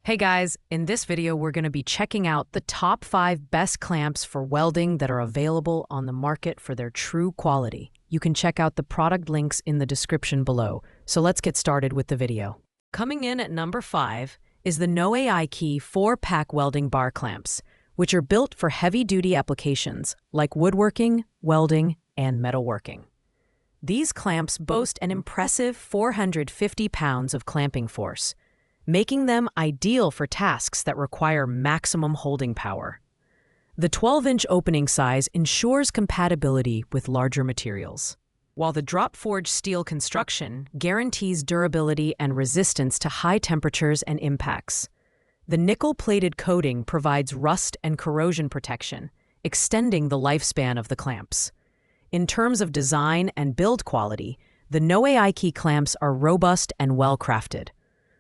Hey guys, in this video we're going to be checking out the top 5 best clamps for welding that are available on the market for their true quality. You can check out the product links in the description below. So let's get started with the video. Coming in at number 5 is the No AI Key 4-pack welding bar clamps, which are built for heavy-duty applications like woodworking, welding, and metalworking. These clamps boast an impressive 450 pounds of clamping force, making them ideal for tasks that require maximum holding power. The 12-inch opening size ensures compatibility with larger materials, while the drop-forged steel construction guarantees durability and resistance to high temperatures and impacts. The nickel-plated coating provides rust and corrosion protection, extending the lifespan of the clamps. In terms of design and build quality, the No AI Key clamps are robust and well-crafted.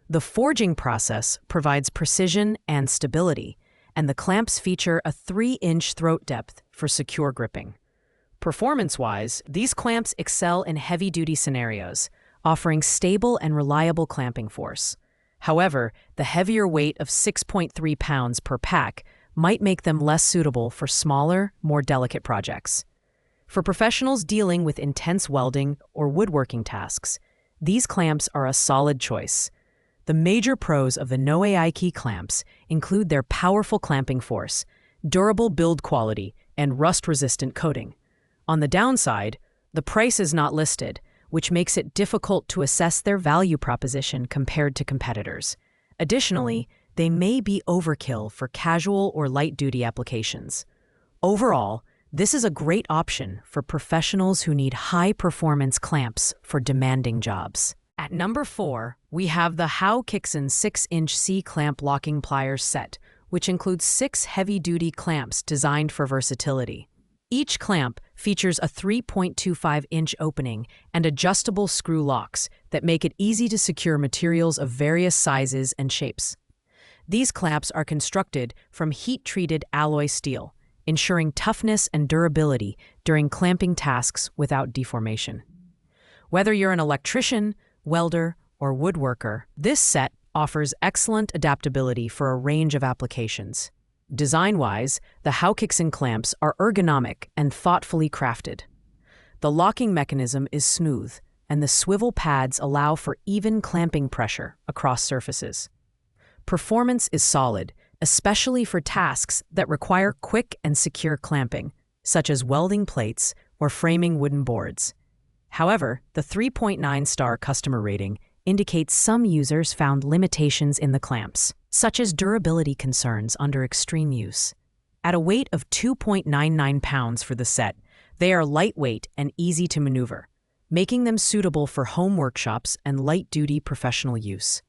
The forging process provides precision and stability, and the clamps feature a 3-inch throat depth for secure gripping. Performance-wise, these clamps excel in heavy-duty scenarios, offering stable and reliable clamping force. However, the heavier weight of 6.3 pounds per pack might make them less suitable for smaller, more delicate projects. For professionals dealing with intense welding or woodworking tasks, these clamps are a solid choice. The major pros of the No AI Key clamps include their powerful clamping force, durable build quality, and rust-resistant coating. On the downside, the price is not listed, which makes it difficult to assess their value proposition compared to competitors. Additionally, they may be overkill for casual or light-duty applications. Overall, this is a great option for professionals who need high-performance clamps for demanding jobs. At number 4, we have the Howkixen 6-inch C-clamp locking pliers set, which includes 6 heavy-duty clamps designed for versatility. Each clamp features a 3.25-inch opening and adjustable screw locks that make it easy to secure materials of various sizes and shapes. These clamps are constructed from heat-treated alloy steel, ensuring toughness and durability during clamping tasks without deformation. Whether you're an electrician, welder, or woodworker, this set offers excellent adaptability for a range of applications. Design-wise, the Howkixen clamps are ergonomic and thoughtfully crafted. The locking mechanism is smooth, and the swivel pads allow for even clamping pressure across surfaces. Performance is solid, especially for tasks that require quick and secure clamping, such as welding plates or framing wooden boards. However, the 3.9-star customer rating indicates some users found limitations in the clamps, such as durability concerns under extreme use. At a weight of 2.99 pounds for the set, they are lightweight and easy to maneuver, making them suitable for home workshops and light-duty professional use.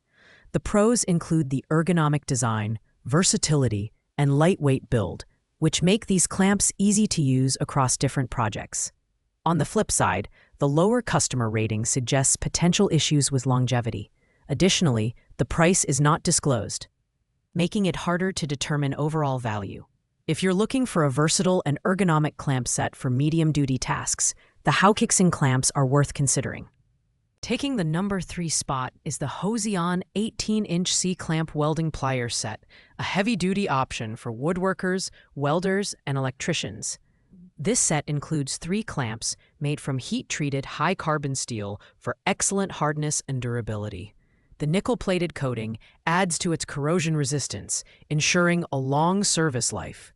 The pros include the ergonomic design, versatility, and lightweight build, which make these clamps easy to use across different projects. On the flip side, the lower customer rating suggests potential issues with longevity. Additionally, the price is not disclosed, making it harder to determine overall value. If you're looking for a versatile and ergonomic clamp set for medium-duty tasks, the Howkixen clamps are worth considering. Taking the number 3 spot is the Hosion 18-inch C-clamp welding pliers set, a heavy-duty option for woodworkers, welders, and electricians. This set includes 3 clamps made from heat-treated high-carbon steel for excellent hardness and durability. The nickel-plated coating adds to its corrosion resistance, ensuring a long service life.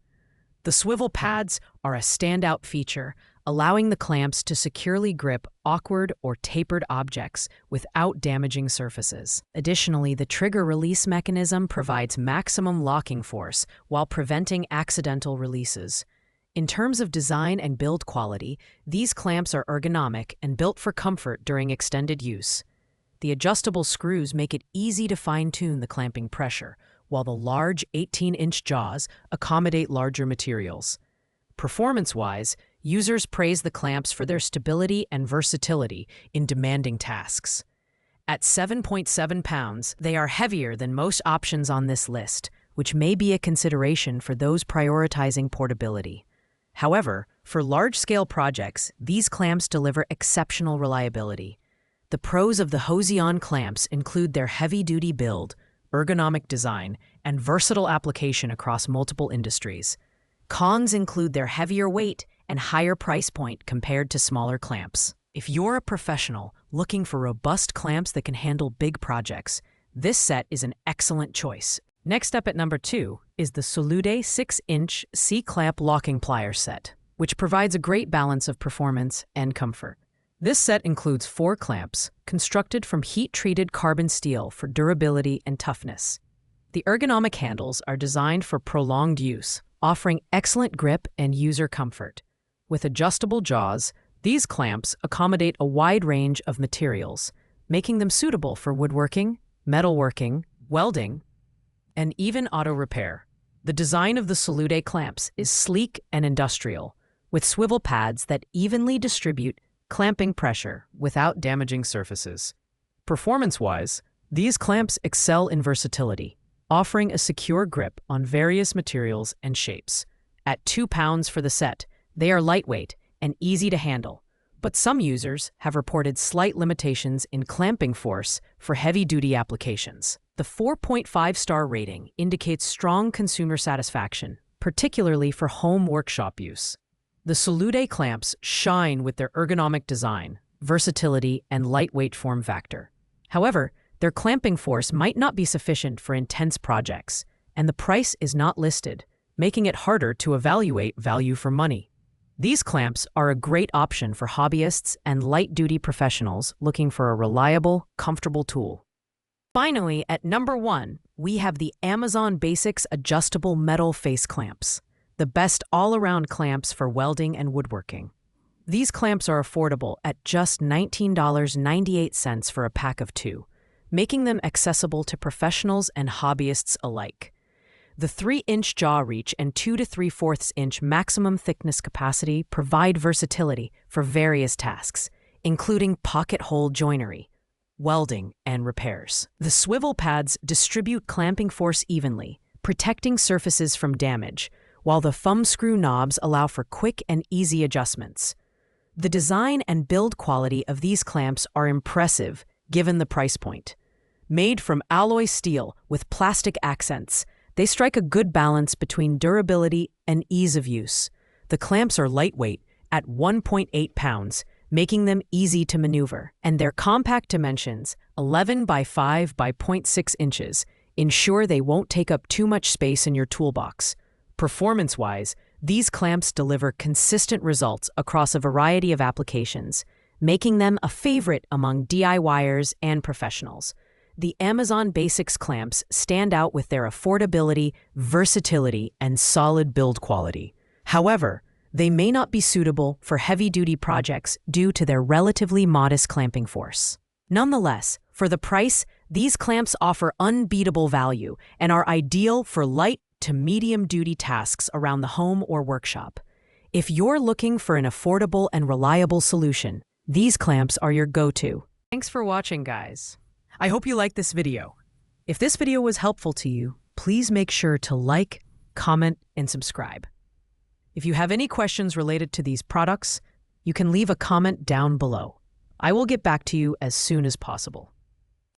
The swivel pads are a standout feature, allowing the clamps to securely grip awkward or tapered objects without damaging surfaces. Additionally, the trigger release mechanism provides maximum locking force while preventing accidental releases. In terms of design and build quality, these clamps are ergonomic and built for comfort during extended use. The adjustable screws make it easy to fine-tune the clamping pressure, while the large 18-inch jaws accommodate larger materials. Performance-wise, users praise the clamps for their stability and versatility in demanding tasks. At 7.7 pounds, they are heavier than most options on this list, which may be a consideration for those prioritizing portability. However, for large-scale projects, these clamps deliver exceptional reliability. The pros of the Hosion clamps include their heavy-duty build, ergonomic design, and versatile application across multiple industries. Cons include their heavier weight and higher price point compared to smaller clamps. If you're a professional looking for robust clamps that can handle big projects, this set is an excellent choice. Next up at number 2 is the Solude 6-inch C-clamp locking plier set, which provides a great balance of performance and comfort. This set includes 4 clamps, constructed from heat-treated carbon steel for durability and toughness. The ergonomic handles are designed for prolonged use, offering excellent grip and user comfort. With adjustable jaws, these clamps accommodate a wide range of materials, making them suitable for woodworking, metalworking, welding, and even auto repair. The design of the Solude clamps is sleek and industrial, with swivel pads that evenly distribute clamping pressure without damaging surfaces. Performance-wise, these clamps excel in versatility, offering a secure grip on various materials and shapes. At 2 pounds for the set, they are lightweight and easy to handle, but some users have reported slight limitations in clamping force for heavy-duty applications. The 4.5-star rating indicates strong consumer satisfaction, particularly for home workshop use. The Solude clamps shine with their ergonomic design, versatility, and lightweight form factor. However, their clamping force might not be sufficient for intense projects, and the price is not listed, making it harder to evaluate value for money. These clamps are a great option for hobbyists and light-duty professionals looking for a reliable, comfortable tool. Finally, at number 1, we have the Amazon Basics Adjustable Metal Face Clamps, the best all-around clamps for welding and woodworking. These clamps are affordable at just $19.98 for a pack of 2, making them accessible to professionals and hobbyists alike. The 3-inch jaw reach and 2 3/4-inch maximum thickness capacity provide versatility for various tasks, including pocket hole joinery, welding, and repairs. The swivel pads distribute clamping force evenly, protecting surfaces from damage, while the thumb screw knobs allow for quick and easy adjustments. The design and build quality of these clamps are impressive given the price point. Made from alloy steel with plastic accents, they strike a good balance between durability and ease of use. The clamps are lightweight at 1.8 pounds, making them easy to maneuver, and their compact dimensions, 11 by 5 by 0.6 inches, ensure they won't take up too much space in your toolbox. Performance-wise, these clamps deliver consistent results across a variety of applications, making them a favorite among DIYers and professionals. The Amazon Basics clamps stand out with their affordability, versatility, and solid build quality. However, they may not be suitable for heavy-duty projects due to their relatively modest clamping force. Nonetheless, for the price, these clamps offer unbeatable value and are ideal for light to medium-duty tasks around the home or workshop. If you're looking for an affordable and reliable solution, these clamps are your go-to. Thanks for watching, guys. I hope you liked this video. If this video was helpful to you, please make sure to like, comment, and subscribe. If you have any questions related to these products, you can leave a comment down below. I will get back to you as soon as possible.